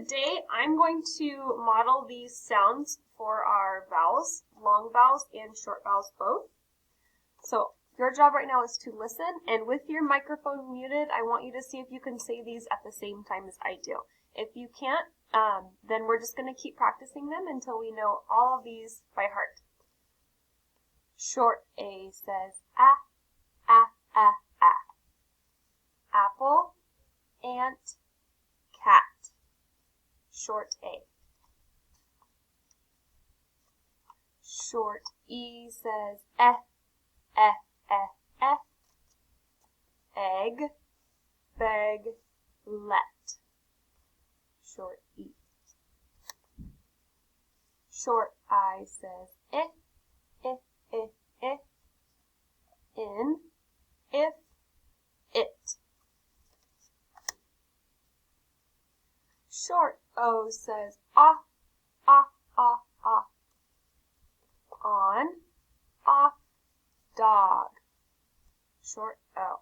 today I'm going to model these sounds for our vowels, long vowels and short vowels both. So your job right now is to listen, and with your microphone muted, I want you to see if you can say these at the same time as I do. If you can't, then we're just going to keep practicing them until we know all of these by heart. Short A says ah, ah, ah, ah. Apple, ant, cat. Short A. Short E says eh, eh, eh, eh. Egg, beg, let. Short E. Short I says eh, eh, eh, eh. In, if, it. Short O says ah, ah, ah, ah. On, off, dog. Short O.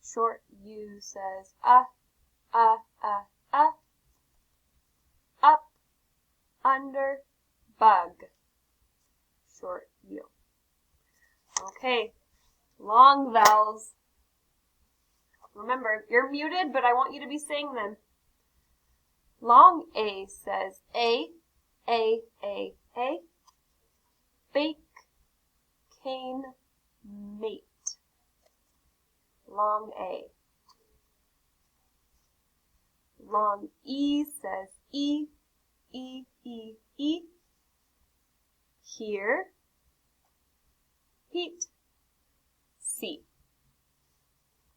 Short U says up, under, bug. Short U. Okay, long vowels. Remember, you're muted, but I want you to be saying them. Long A says a, bake, cane, mate. Long A. Long E says e, here, heat, see.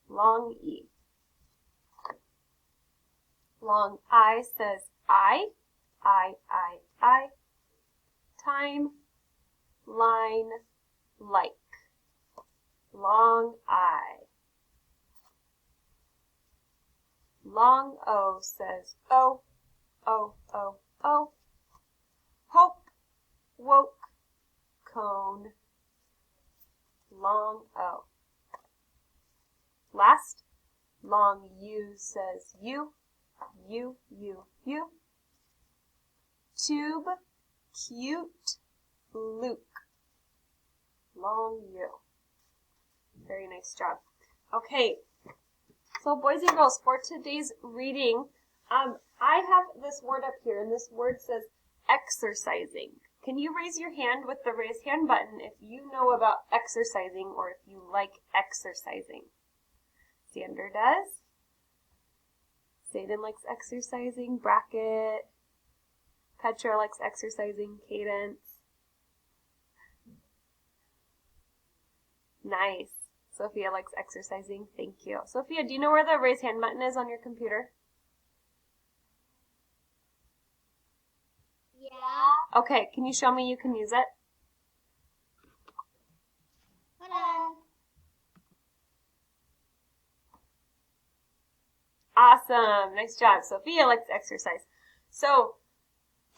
Long E. Long I says I, time, line, like. Long I. Long O says oh, hope, woke, cone. Long O. Last, long U says you, tube, cute, Luke. Long U. Very nice job. Okay, so boys and girls, for today's reading, I have this word up here, and this word says exercising. Can you raise your hand with the raise hand button if you know about exercising or if you like exercising? Xander does. Zayden likes exercising. Brackett. Petra likes exercising. Cadence. Nice. Sophia likes exercising. Thank you. Sophia, do you know where the raise hand button is on your computer? Yeah. Okay, can you show me you can use it? Hold on. Awesome. Nice job. Sophia likes exercise. So,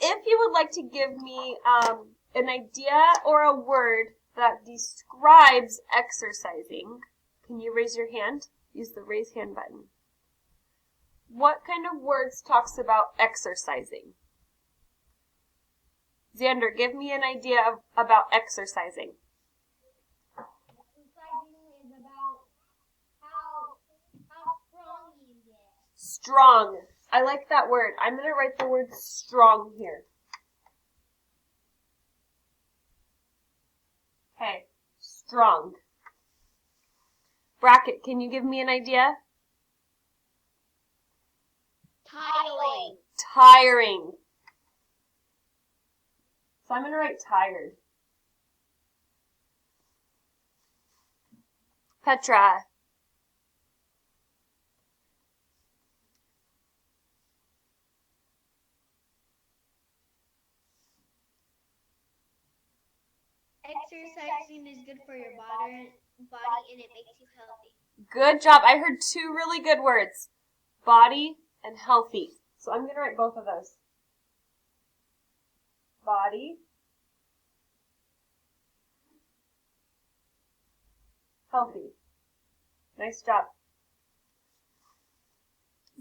if you would like to give me an idea or a word that describes exercising, can you raise your hand? Use the raise hand button. What kind of words talks about exercising? Xander, give me an idea about exercising. Exercising is about how strong you get. Strong. I like that word. I'm going to write the word strong here. Okay, strong. Brackett, can you give me an idea? Tiring. Tiring. So I'm going to write tired. Petra. Exercising is good for your body and it makes you healthy. Good job. I heard two really good words. Body and healthy. So I'm going to write both of those. Body. Healthy. Nice job.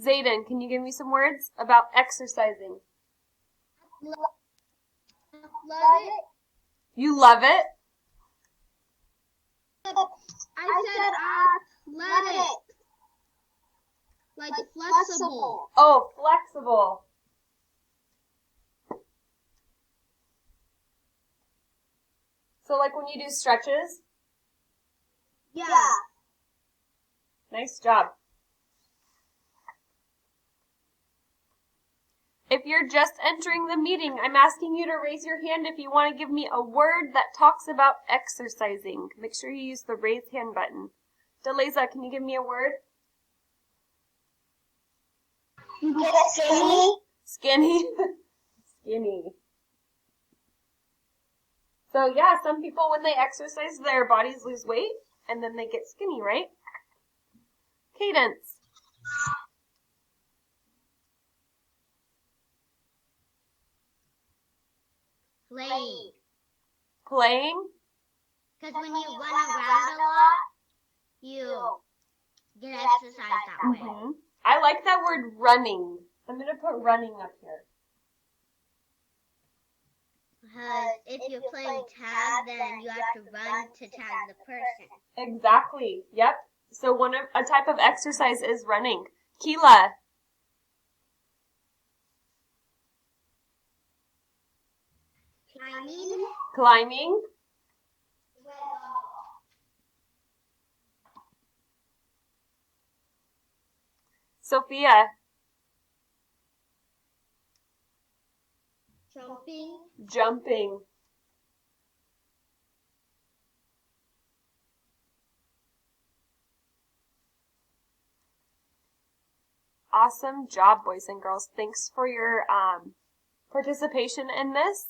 Zayden, can you give me some words about exercising? Love it. You love it? I said athletic. Like flexible. Oh, flexible. So like when you do stretches? Yeah. Nice job. If you're just entering the meeting, I'm asking you to raise your hand if you want to give me a word that talks about exercising. Make sure you use the raise hand button. Deleza, can you give me a word? Skinny. Skinny. Skinny. So yeah, some people when they exercise, their bodies lose weight and then they get skinny, right? Cadence. Playing. Playing. Because when you run around a lot, you get exercise that way. Mm-hmm. I like that word running. I'm going to put running up here. Because if you're playing tag, then you have to run to tag the person. Exactly. Yep. So a type of exercise is running. Keela. Climbing. Climbing. Sophia. Jumping. Jumping. Awesome job, boys and girls. Thanks for your participation in this.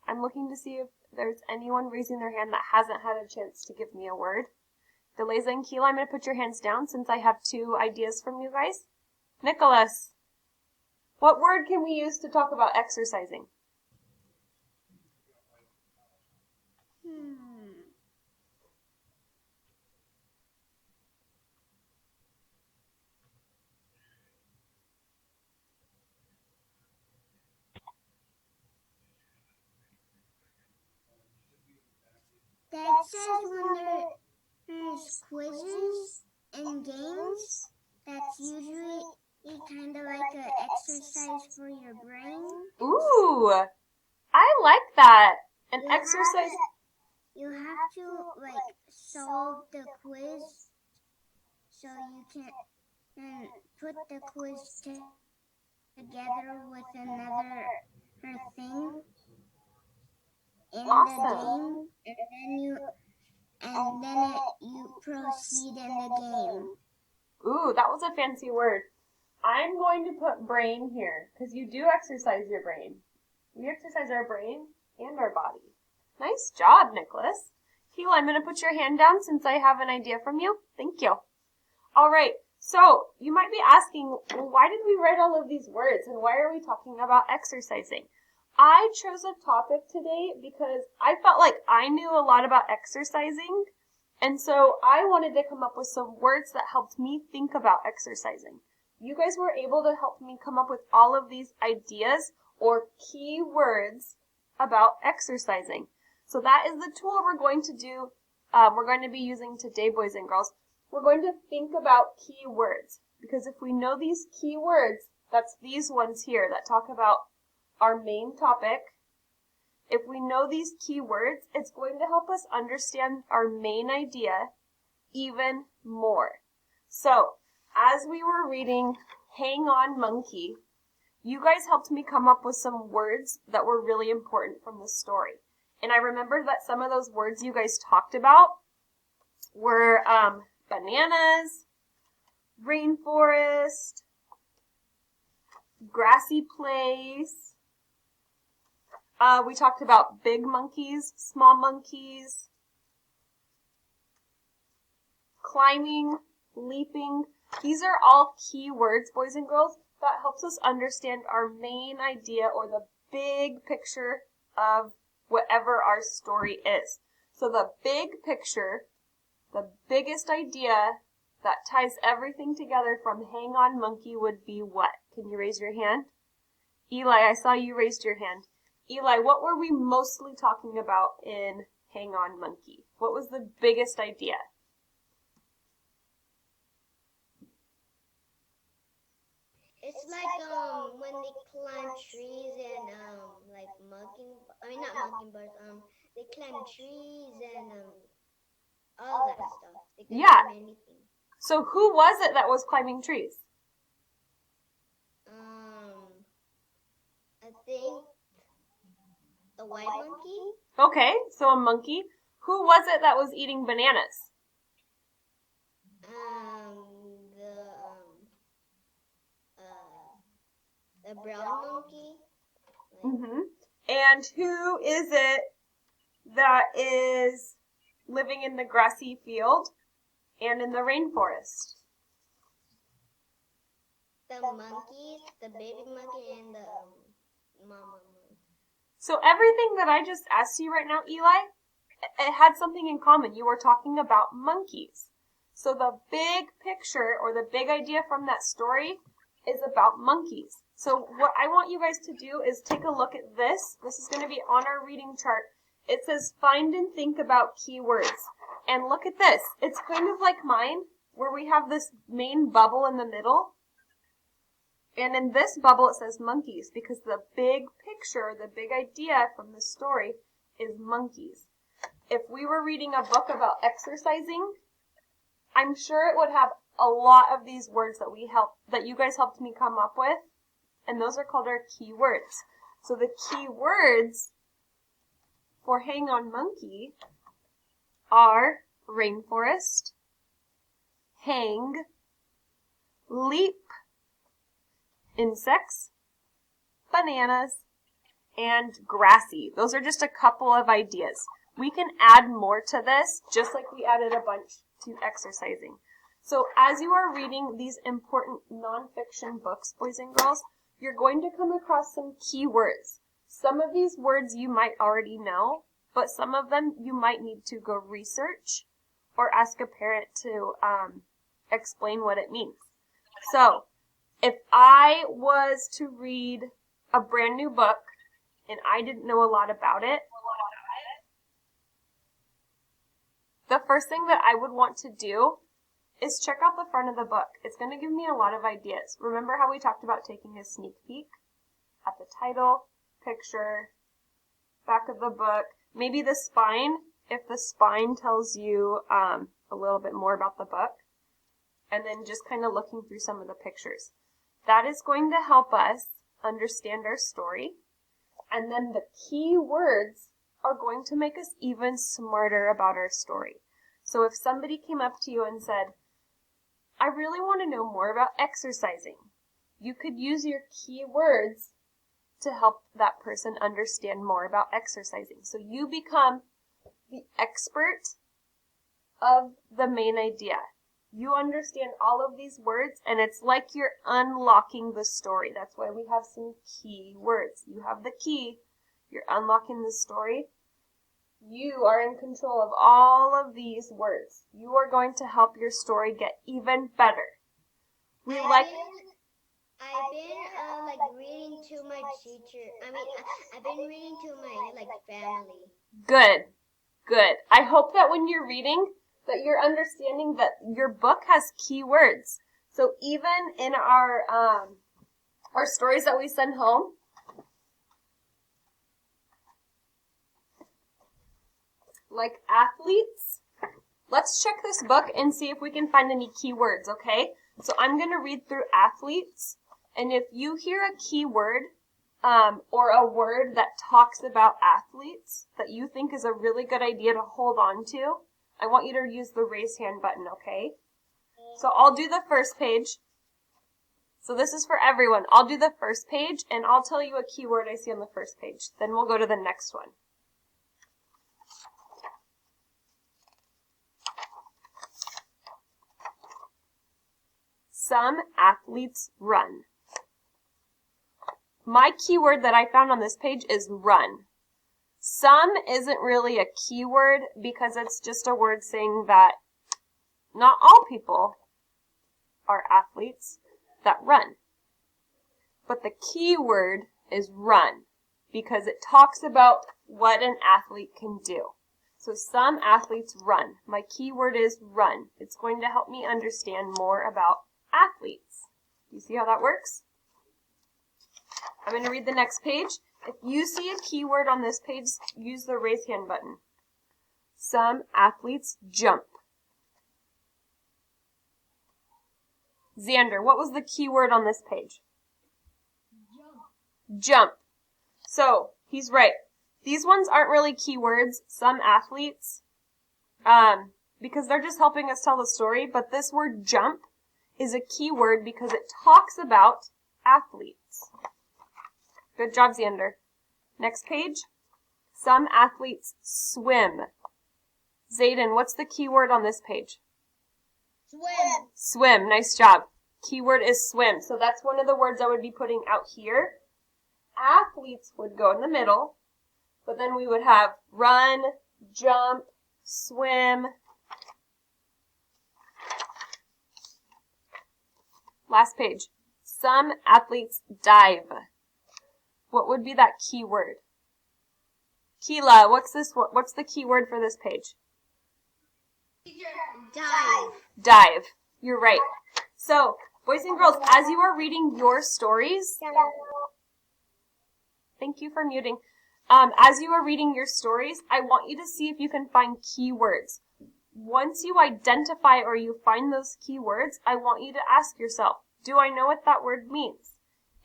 I'm looking to see if there's anyone raising their hand that hasn't had a chance to give me a word. Deleza and Keela, I'm going to put your hands down since I have 2 ideas from you guys. Nicholas, what word can we use to talk about exercising? That says when there's quizzes and games, that's usually kind of like an exercise for your brain. Ooh, I like that. An exercise. You have to like solve the quiz so you can put the quiz together with another thing in Awesome. the game, and then you proceed in the game. Ooh, that was a fancy word. I'm going to put brain here because you do exercise your brain. We exercise our brain and our body. Nice job, Nicholas. Keela, I'm going to put your hand down since I have an idea from you. Thank you. All right. So you might be asking, well, why did we write all of these words and why are we talking about exercising? I chose a topic today because I felt like I knew a lot about exercising. And so I wanted to come up with some words that helped me think about exercising. You guys were able to help me come up with all of these ideas or key words about exercising. So that is the tool we're going to do. We're going to be using today, boys and girls. We're going to think about key words because if we know these key words, that's these ones here that talk about our main topic. If we know these key words, it's going to help us understand our main idea even more. So, as we were reading Hang On Monkey, you guys helped me come up with some words that were really important from the story. And I remember that some of those words you guys talked about were bananas, rainforest, grassy place. We talked about big monkeys, small monkeys, climbing, leaping. These are all key words, boys and girls, that helps us understand our main idea or the big picture of whatever our story is. So the big picture, the biggest idea that ties everything together from hang on monkey would be what? Can you raise your hand? Eli, I saw you raised your hand. Eli, what were we mostly talking about in hang on monkey? What was the biggest idea? It's like when they climb trees and not mockingbirds, they climb trees and all that stuff. They can climb anything. So who was it that was climbing trees? I think the white monkey. Okay, so a monkey. Who was it that was eating bananas? The brown monkey. Mm-hmm. And who is it that is living in the grassy field and in the rainforest? The monkeys, the baby monkey, and the mama monkey. So everything that I just asked you right now, Eli, it had something in common. You were talking about monkeys. So the big picture or the big idea from that story is about monkeys. So what I want you guys to do is take a look at this. This is going to be on our reading chart. It says find and think about keywords. And look at this. It's kind of like mine, where we have this main bubble in the middle. And in this bubble it says monkeys, because the big picture, the big idea from the story is monkeys. If we were reading a book about exercising, I'm sure it would have a lot of these words that you guys helped me come up with. And those are called our key words. So the key words for hang on monkey are rainforest, hang, leap, insects, bananas, and grassy. Those are just a couple of ideas. We can add more to this, just like we added a bunch to exercising. So as you are reading these important nonfiction books, boys and girls, you're going to come across some key words. Some of these words you might already know, but some of them you might need to go research or ask a parent to explain what it means. So if I was to read a brand new book and I didn't know a lot about it, the first thing that I would want to do is check out the front of the book. It's going to give me a lot of ideas. Remember how we talked about taking a sneak peek at the title, picture, back of the book, maybe the spine, if the spine tells you a little bit more about the book, and then just kind of looking through some of the pictures. That is going to help us understand our story, and then the key words are going to make us even smarter about our story. So if somebody came up to you and said, I really want to know more about exercising, you could use your key words to help that person understand more about exercising. So you become the expert of the main idea. You understand all of these words, and it's like you're unlocking the story. That's why we have some key words. You have the key, you're unlocking the story. You are in control of all of these words. You are going to help your story get even better. I've been reading to my teacher. I've been reading to my family. Good. I hope that when you're reading, that you're understanding that your book has key words. So even in our stories that we send home, like athletes, let's check this book and see if we can find any key words, okay? So I'm going to read through athletes, and if you hear a key word or a word that talks about athletes that you think is a really good idea to hold on to, I want you to use the raise hand button, okay? So I'll do the first page. So this is for everyone. I'll do the first page, and I'll tell you a keyword I see on the first page. Then we'll go to the next one. Some athletes run. My keyword that I found on this page is run. Some isn't really a keyword because it's just a word saying that not all people are athletes that run. But the key word is run because it talks about what an athlete can do. So some athletes run. My key word is run. It's going to help me understand more about athletes. Do you see how that works? I'm going to read the next page. If you see a keyword on this page, use the raise hand button. Some athletes jump. Xander, what was the keyword on this page? Jump. So, he's right. These ones aren't really keywords, some athletes, because they're just helping us tell the story, but this word jump is a keyword because it talks about athletes. Good job, Xander. Next page. Some athletes swim. Zayden, what's the keyword on this page? Swim. Swim. Nice job. Keyword is swim. So that's one of the words I would be putting out here. Athletes would go in the middle, but then we would have run, jump, swim. Last page. Some athletes dive. What would be that key word? Keela, what's the key word for this page? Dive. Dive. You're right. So, boys and girls, as you are reading your stories, thank you for muting. As you are reading your stories, I want you to see if you can find keywords. Once you identify or you find those keywords, I want you to ask yourself, do I know what that word means?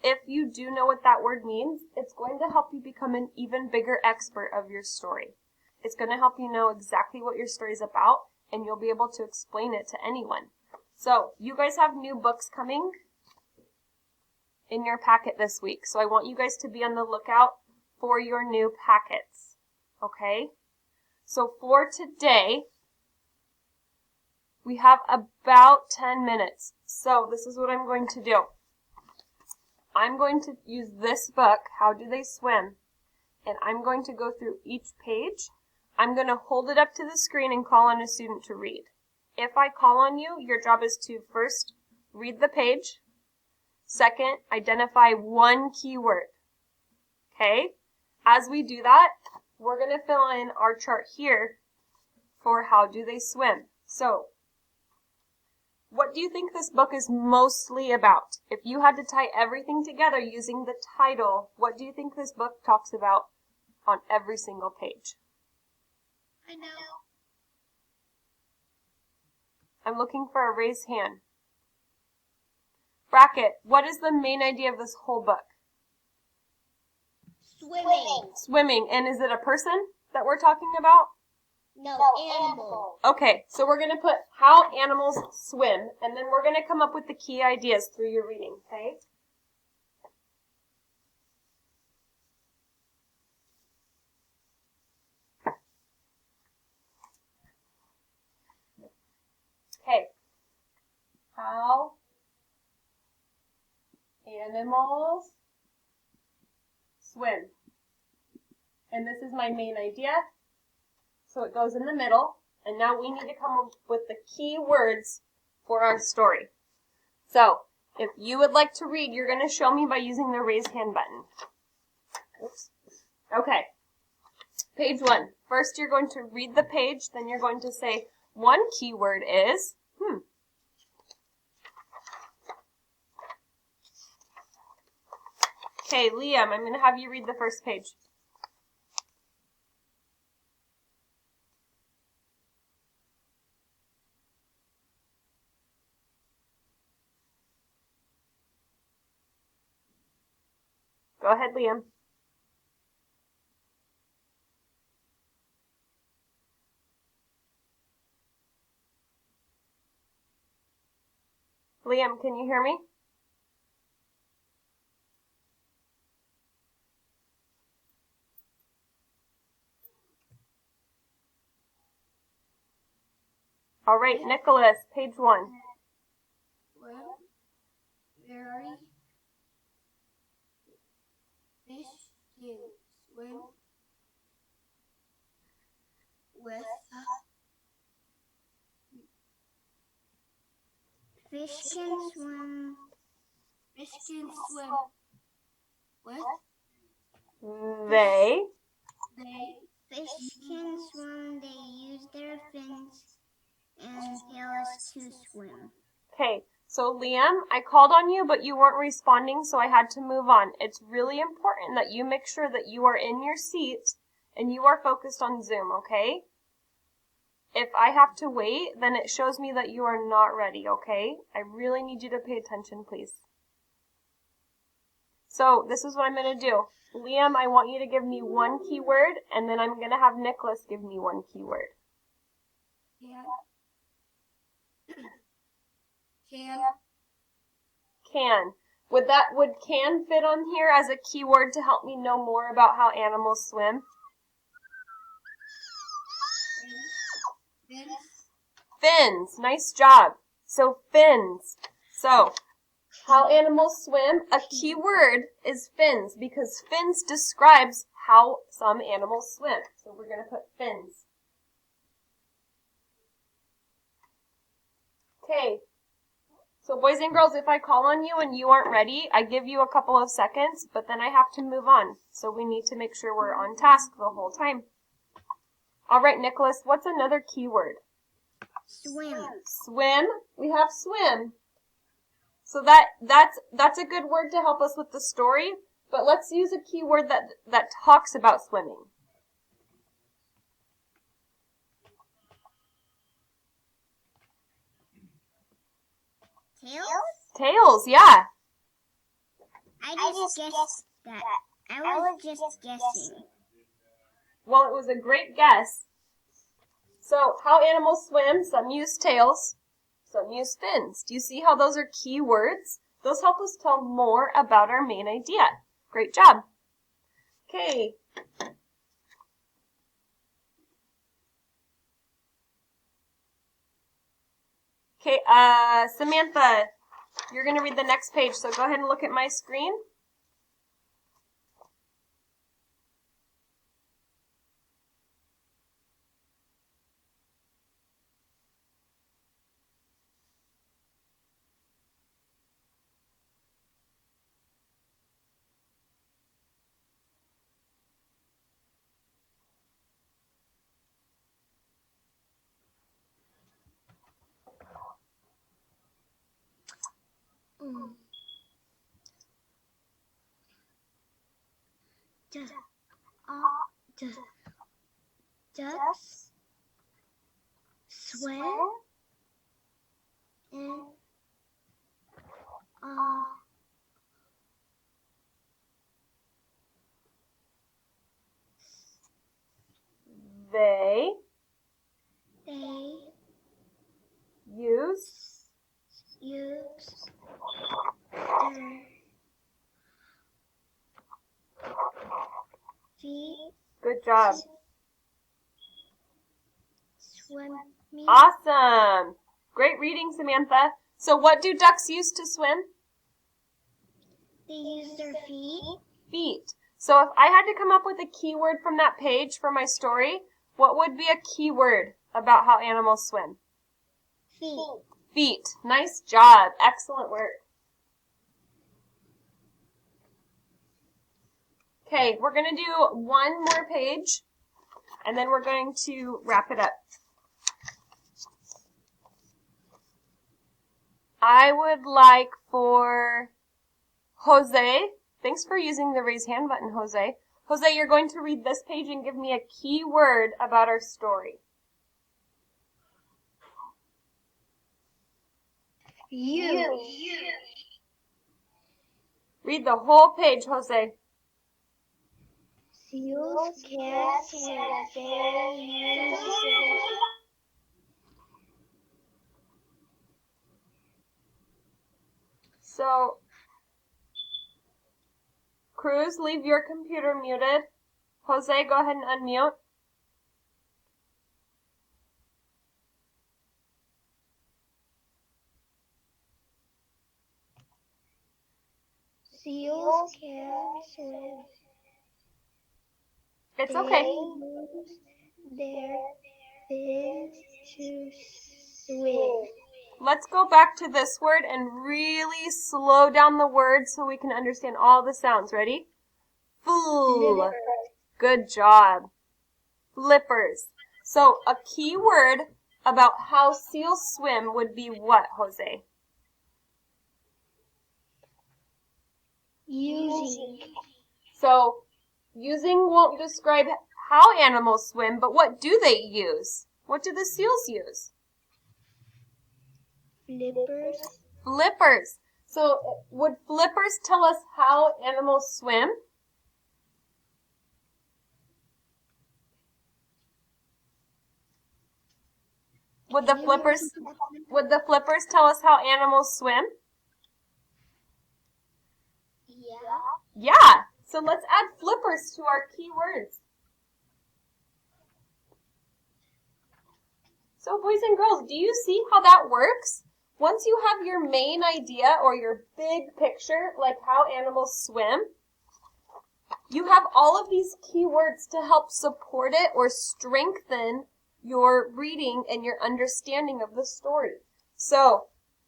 If you do know what that word means, it's going to help you become an even bigger expert of your story. It's going to help you know exactly what your story is about, and you'll be able to explain it to anyone. So, you guys have new books coming in your packet this week. So I want you guys to be on the lookout for your new packets. Okay? So for today, we have about 10 minutes. So this is what I'm going to do. I'm going to use this book, How Do They Swim? And I'm going to go through each page. I'm going to hold it up to the screen and call on a student to read. If I call on you, your job is to first read the page. Second, identify one keyword. Okay? As we do that, we're going to fill in our chart here for how do they swim. So, what do you think this book is mostly about? If you had to tie everything together using the title, what do you think this book talks about on every single page? I know. I'm looking for a raised hand. Bracket, what is the main idea of this whole book? Swimming. Swimming. And is it a person that we're talking about? No, animal. Okay, so we're going to put how animals swim, and then we're going to come up with the key ideas through your reading, okay? Okay. How animals swim. And this is my main idea. So it goes in the middle. And now we need to come up with the key words for our story. So if you would like to read, you're going to show me by using the raise hand button. Oops. Okay. Page 1. First you're going to read the page. Then you're going to say one keyword is, Okay, Liam, I'm going to have you read the first page. Go ahead, Liam. Liam, can you hear me? All right, Nicholas, page 1. Well, very fish can swim with Fish can swim. Fish can swim. What? They. Fish can swim. They use their fins and tails to swim. Okay, so Liam, I called on you, but you weren't responding, so I had to move on. It's really important that you make sure that you are in your seat and you are focused on Zoom, okay? If I have to wait, then it shows me that you are not ready, okay? I really need you to pay attention, please. So this is what I'm going to do. Liam, I want you to give me one keyword, and then I'm going to have Nicholas give me one keyword. Yeah. Can. Can. Would can fit on here as a keyword to help me know more about how animals swim? Fins. Fins. Nice job. So fins. So how animals swim, a key word is fins because fins describes how some animals swim. So we're going to put fins. Okay. So boys and girls, if I call on you and you aren't ready, I give you a couple of seconds, but then I have to move on. So we need to make sure we're on task the whole time. All right, Nicholas, what's another keyword? Swim. Swim. We have swim. So that's a good word to help us with the story, but let's use a keyword that talks about swimming. Tails? Tails, yeah. I just guessed that. I was just guessing. Well, it was a great guess. So, how animals swim, some use tails, some use fins. Do you see how those are key words? Those help us tell more about our main idea. Great job. Okay. Okay, Samantha, you're going to read the next page, so go ahead and look at my screen. Ducks swim and They use their feet. Good job. Swimming. Awesome. Great reading, Samantha. So what do ducks use to swim? They use their feet. Feet. So if I had to come up with a keyword from that page for my story, what would be a keyword about how animals swim? Feet. Feet. Nice job. Excellent work. Okay, we're going to do one more page, and then we're going to wrap it up. I would like for Jose, thanks for using the raise hand button, Jose. Jose, you're going to read this page and give me a key word about our story. Use. Read the whole page, Jose. Seals, cats, and use. So, Cruz, leave your computer muted. Jose, go ahead and unmute. Seals, cats, and It's okay. use their fins to swim. let's go back to this word and really slow down the word so we can understand all the sounds. Ready? Fl. Good job. Flippers. So a key word about how seals swim would be what, Jose? Using. So using won't describe how animals swim, but what do they use? What do the seals use? Flippers. Flippers. So would flippers tell us how animals swim? Would the flippers tell us how animals swim? Yeah. Yeah. So let's add flippers to our key words. So boys and girls, do you see how that works? Once you have your main idea or your big picture, like how animals swim, you have all of these key words to help support it or strengthen your reading and your understanding of the story. So,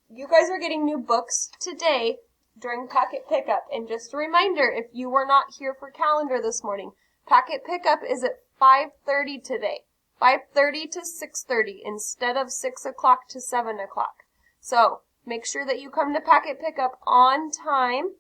you guys are getting new books today during packet pickup. And just a reminder, if you were not here for calendar this morning, packet pickup is at 5:30 today. 5:30 to 6:30 instead of 6 o'clock to 7 o'clock. So, make sure that you come to packet pickup on time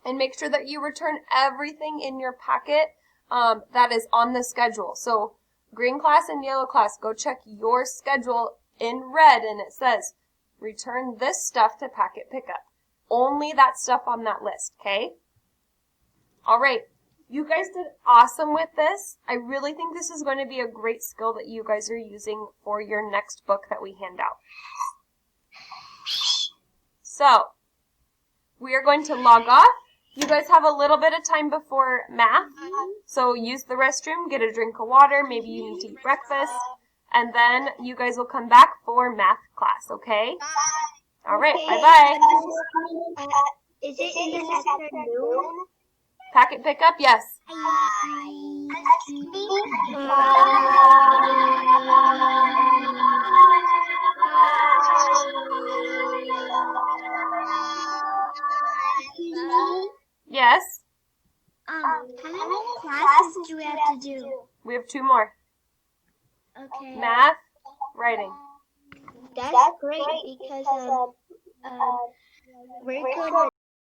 and make sure that you return everything in your packet that is on the schedule. So, green class and yellow class, go check your schedule in red and it says, return this stuff to packet pickup. Only that stuff on that list, okay? All right, you guys did awesome with this. I really think this is going to be a great skill that you guys are using for your next book that we hand out. So, we are going to log off. You guys have a little bit of time before math, so use the restroom, get a drink of water, maybe you need to eat breakfast, and then you guys will come back for math class, okay? All right, bye-bye. Is it in the afternoon? Packet pickup, yes. Yes. How many classes do we have to do? We have 2 more. Okay. Math, writing. That's great because we're good with